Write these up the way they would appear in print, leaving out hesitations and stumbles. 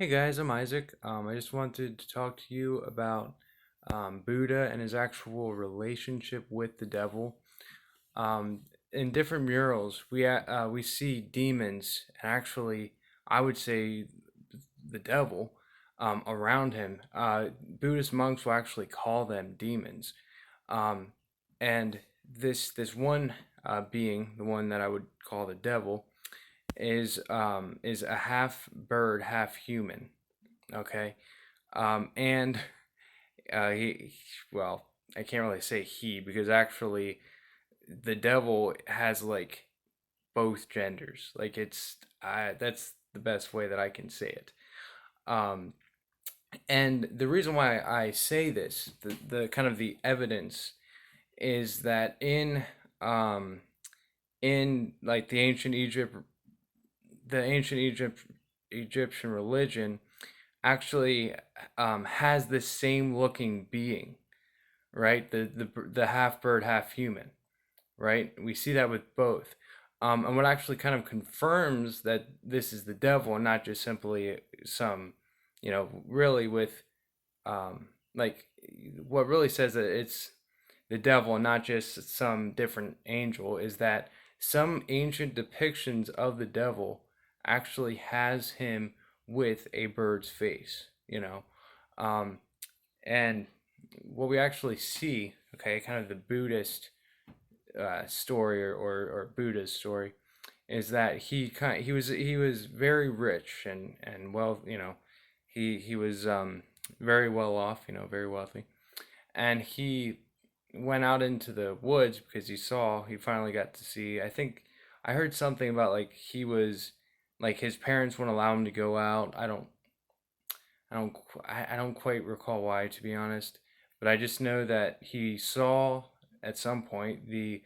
Hey guys, I'm Isaac. I just wanted to talk to you about Buddha and his actual relationship with the devil. Um, in different murals, we see demons, and actually, I would say the devil around him. Buddhist monks will actually call them demons. Um, and this one being, the one that I would call the devil, is a half bird, half human. Okay. And well, I can't really say he because actually the devil has like both genders. Like that's the best way that I can say it. Um, and the reason why I say this, the kind of the evidence is that um, in like the ancient Egyptian religion actually has the same looking being, right? The half bird, half human, right? We see that with both. And what actually kind of confirms that this is the devil and not just simply some, really with, um, like, what really says that it's the devil and not just some different angel is that some ancient depictions of the devil actually has him with a bird's face, Um, and what we actually see, okay, kind of the Buddhist story or Buddha's story, is that he was very rich and well, he was very well off, very wealthy, and he went out into the woods because he finally got to see. I think I heard something about like he was like his parents wouldn't allow him to go out. I don't quite recall why, to be honest, but I just know that he saw at some point the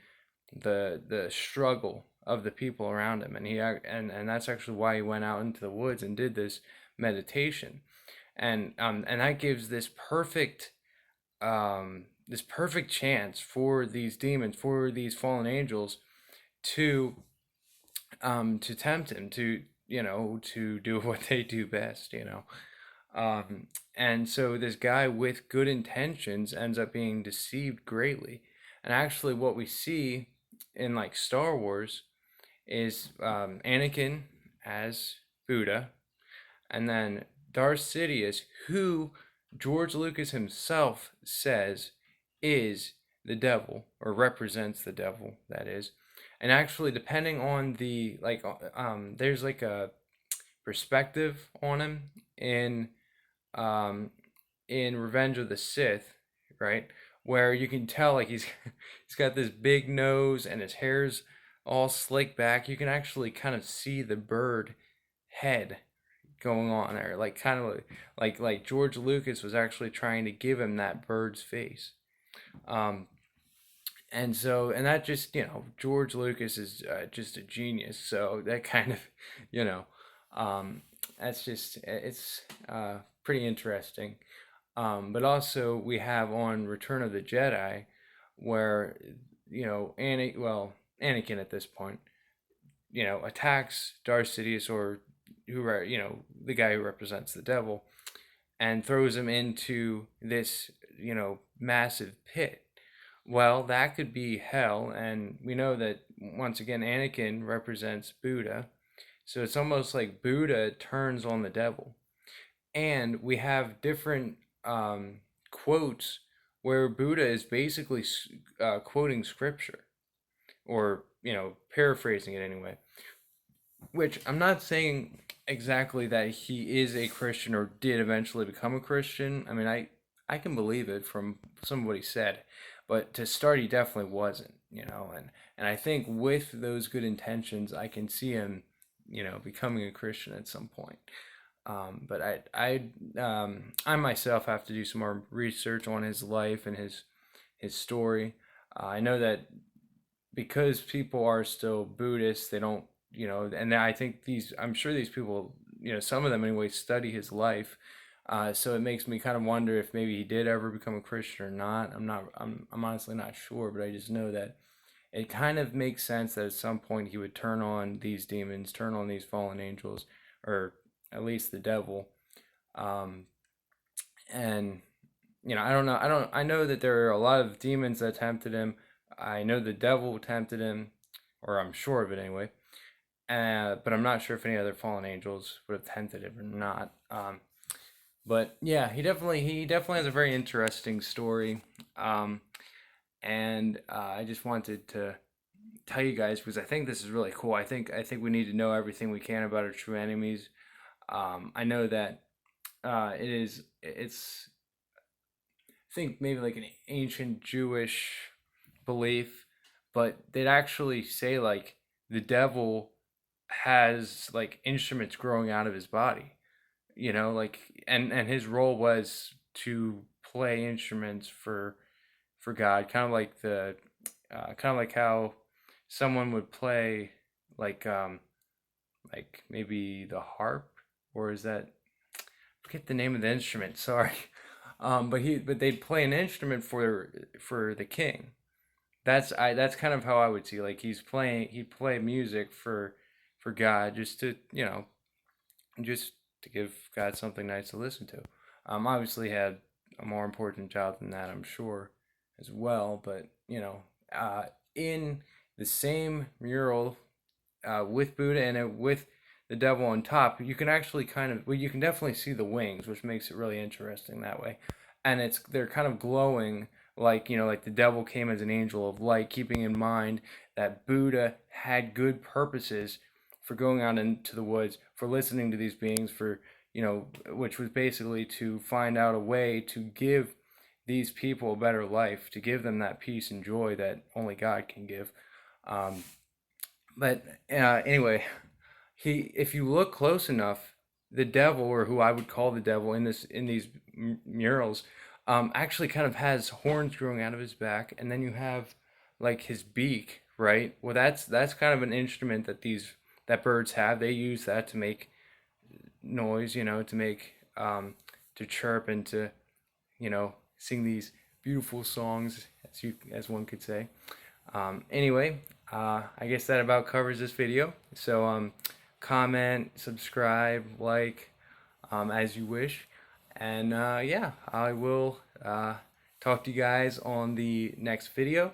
struggle of the people around him, and and that's actually why he went out into the woods and did this meditation, and that gives this perfect chance for these demons, for these fallen angels, to to tempt him to do what they do best. Um, and so this guy with good intentions ends up being deceived greatly. And actually, what we see in like Star Wars is Anakin as Buddha, and then Darth Sidious, who George Lucas himself says is the devil or represents the devil. That is, and actually, depending on the there's like a perspective on him um in Revenge of the Sith, right? Where you can tell like he's got this big nose and his hair's all slicked back. You can actually kind of see the bird head going on there, like kind of like George Lucas was actually trying to give him that bird's face. Um, and that just George Lucas is just a genius. So that kind of you know um, that's just it's pretty interesting. But also we have on Return of the Jedi, where Anakin at this point, attacks Darth Sidious or the guy who represents the devil, and throws him into this massive pit. Well, that could be hell, and we know that once again Anakin represents Buddha, so it's almost like Buddha turns on the devil, and we have different quotes where Buddha is basically quoting scripture or paraphrasing it anyway. Which I'm not saying exactly that he is a Christian or did eventually become a Christian. I mean, I can believe it from some of what he said, but to start, he definitely wasn't. And I think with those good intentions, I can see him, becoming a Christian at some point. But I myself have to do some more research on his life and his story. I know that because people are still Buddhists, they don't, and I think I'm sure these people, some of them anyway, study his life. So it makes me kind of wonder if maybe he did ever become a Christian or not. I'm honestly not sure, but I just know that it kind of makes sense that at some point he would turn on these demons, turn on these fallen angels, or at least the devil, Um, and I don't know. I know that there are a lot of demons that tempted him. I know the devil tempted him, or I'm sure of it anyway. But I'm not sure if any other fallen angels would have tempted him or not. But yeah, he definitely has a very interesting story. Um, and I just wanted to tell you guys because I think this is really cool. I think we need to know everything we can about our true enemies. I know that it's I think maybe like an ancient Jewish belief, but they'd actually say like the devil has like instruments growing out of his body, like and his role was to play instruments for God, kind of like how someone would play like maybe the harp, or is that, forget the name of the instrument, sorry. But they'd play an instrument for the king. That's kind of how I would see, like he'd play music for God, just to just to give God something nice to listen to. Obviously had a more important job than that, I'm sure, as well. But in the same mural with Buddha and with the devil on top, you can actually you can definitely see the wings, which makes it really interesting that way. And they're kind of glowing, like like the devil came as an angel of light, keeping in mind that Buddha had good purposes for going out into the woods, for listening to these beings, for which was basically to find out a way to give these people a better life, to give them that peace and joy that only God can give. Um, but anyway, if you look close enough, the devil, or who I would call the devil in these murals, actually kind of has horns growing out of his back, and then you have like his beak, right? Well, that's kind of an instrument that birds have. They use that to make noise, to make to chirp and to sing these beautiful songs, as one could say. Anyway, I guess that about covers this video. So comment, subscribe, like, as you wish, and yeah, I will talk to you guys on the next video.